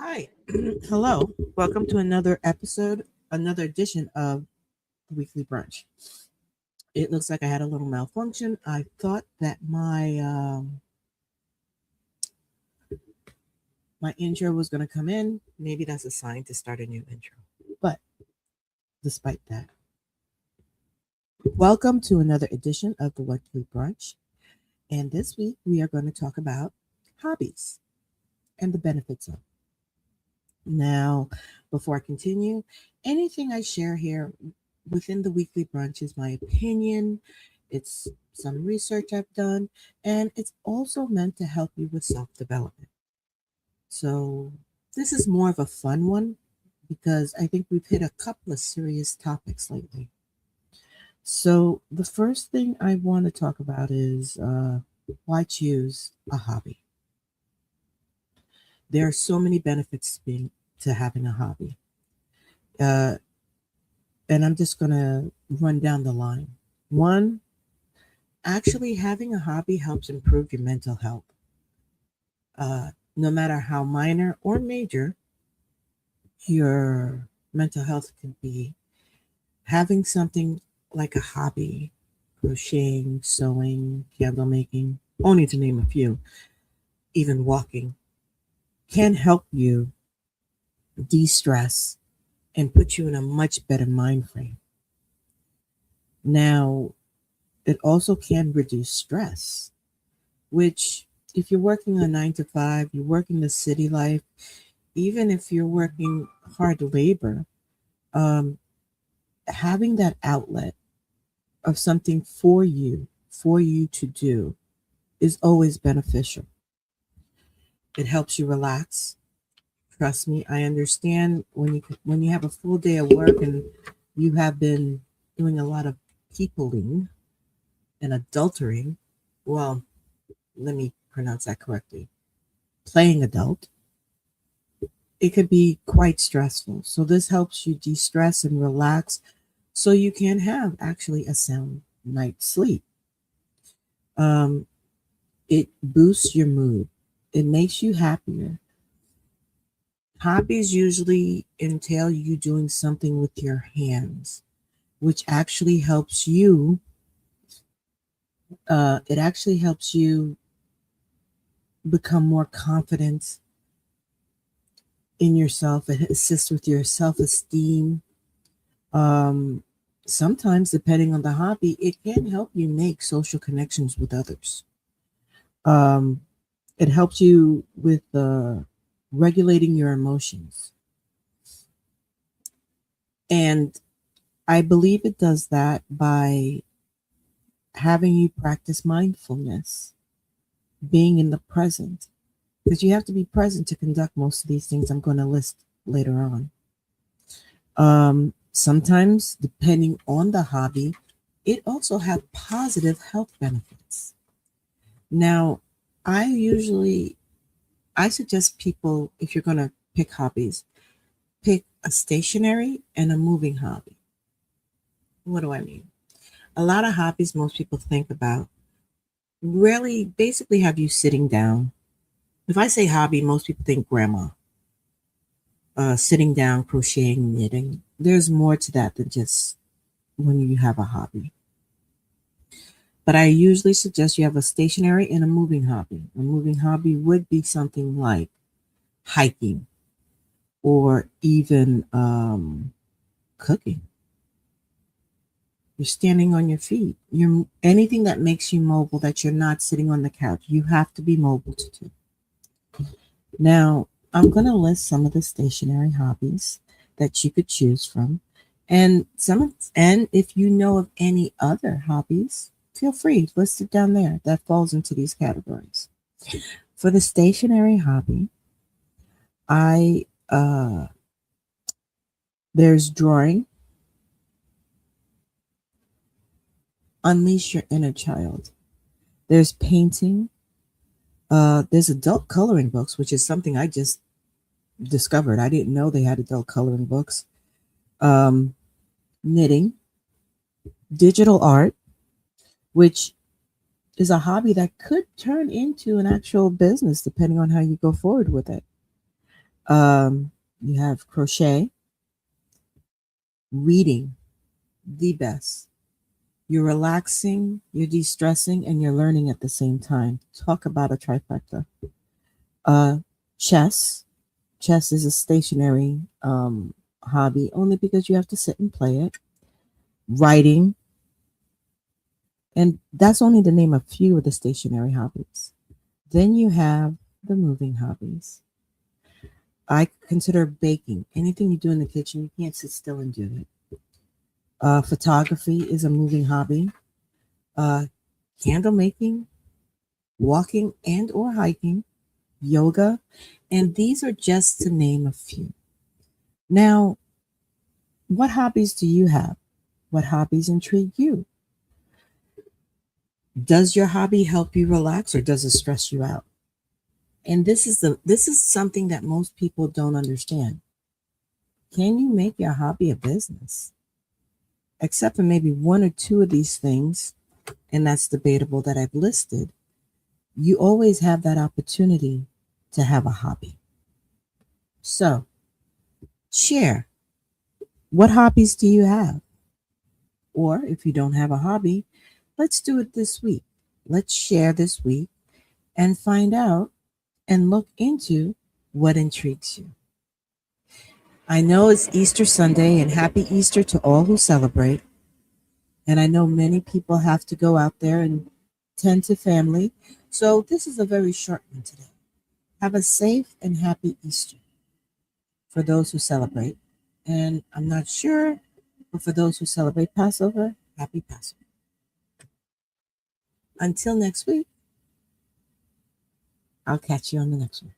Hi. Hello. Welcome to another episode, another edition of Weekly Brunch. It looks like I had a little malfunction. I thought that my intro was going to come in. Maybe that's a sign to start a new intro. But despite that, welcome to another edition of the Weekly Brunch. And this week we are going to talk about hobbies and the benefits of. Now, before I continue, anything I share here within the weekly brunch is my opinion. It's some research I've done, and it's also meant to help you with self development. So, this is more of a fun one because I think we've hit a couple of serious topics lately. So, the first thing I want to talk about is why choose a hobby? There are so many benefits to having a hobby. Uh, and I'm just going to run down the line. One, actually having a hobby helps improve your mental health. No matter how minor or major your mental health could be, having something like a hobby, crocheting, sewing, candle making, only to name a few, even walking, can help you de stress and put you in a much better mind frame. Now, it also can reduce stress, which, if you're working a 9 to 5, you're working the city life, even if you're working hard labor, um, having that outlet of something for you to do, is always beneficial. It helps you relax. Trust me, I understand when you have a full day of work and you have been doing a lot of peopling and adultering. Well, let me pronounce that correctly. Playing adult, it could be quite stressful. So this helps you de-stress and relax so you can have actually a sound night's sleep. Um, it boosts your mood. It makes you happier. Hobbies usually entail you doing something with your hands, which actually helps you. It actually helps you become more confident in yourself. It assists with your self-esteem. Um, Sometimes, depending on the hobby, it can help you make social connections with others. Um, it helps you with regulating your emotions. And I believe it does that by having you practice mindfulness, being in the present, because you have to be present to conduct most of these things I'm going to list later on. Sometimes, depending on the hobby, it also has positive health benefits. Now, I usually I suggest people, if you're going to pick hobbies, pick a stationary and a moving hobby. What do I mean? A lot of hobbies most people think about really basically have you sitting down. If I say hobby, most people think grandma, sitting down, crocheting, knitting. There's more to that than just when you have a hobby. But I usually suggest you have a stationary and a moving hobby. A moving hobby would be something like hiking or even cooking. You're standing on your feet. You're anything that makes you mobile, that you're not sitting on the couch. You have to be mobile to do. Now, I'm going to list some of the stationary hobbies that you could choose from, and if you know of any other hobbies, feel free to list it down there that falls into these categories. For the stationary hobby, I there's drawing. Unleash your inner child. There's painting. There's adult coloring books, which is something I just discovered. I didn't know they had adult coloring books. Um, Knitting, digital art, which is a hobby that could turn into an actual business depending on how you go forward with it. You have crochet, reading, the best. You're relaxing, you're de stressing, and you're learning at the same time. Talk about a trifecta. Uh, chess. Chess is a stationary hobby only because you have to sit and play it. Writing, and that's only to name a few of the stationary hobbies. Then you have the moving hobbies. I consider baking. Anything you do in the kitchen, you can't sit still and do it. Photography is a moving hobby. Uh, Candle making, walking and or hiking, yoga, and these are just to name a few. Now, what hobbies do you have? What hobbies intrigue you? Does your hobby help you relax or does it stress you out? And this is something that most people don't understand. Can you make your hobby a business? Except for maybe one or two of these things, and that's debatable that I've listed, you always have that opportunity to have a hobby. So, share. What hobbies do you have? Or if you don't have a hobby, let's do it this week. Let's share this week and find out and look into what intrigues you. I know it's Easter Sunday and happy Easter to all who celebrate. And I know many people have to go out there and tend to family. So this is a very short one today. Have a safe and happy Easter for those who celebrate. And I'm not sure, but for those who celebrate Passover, happy Passover. Until next week, I'll catch you on the next one.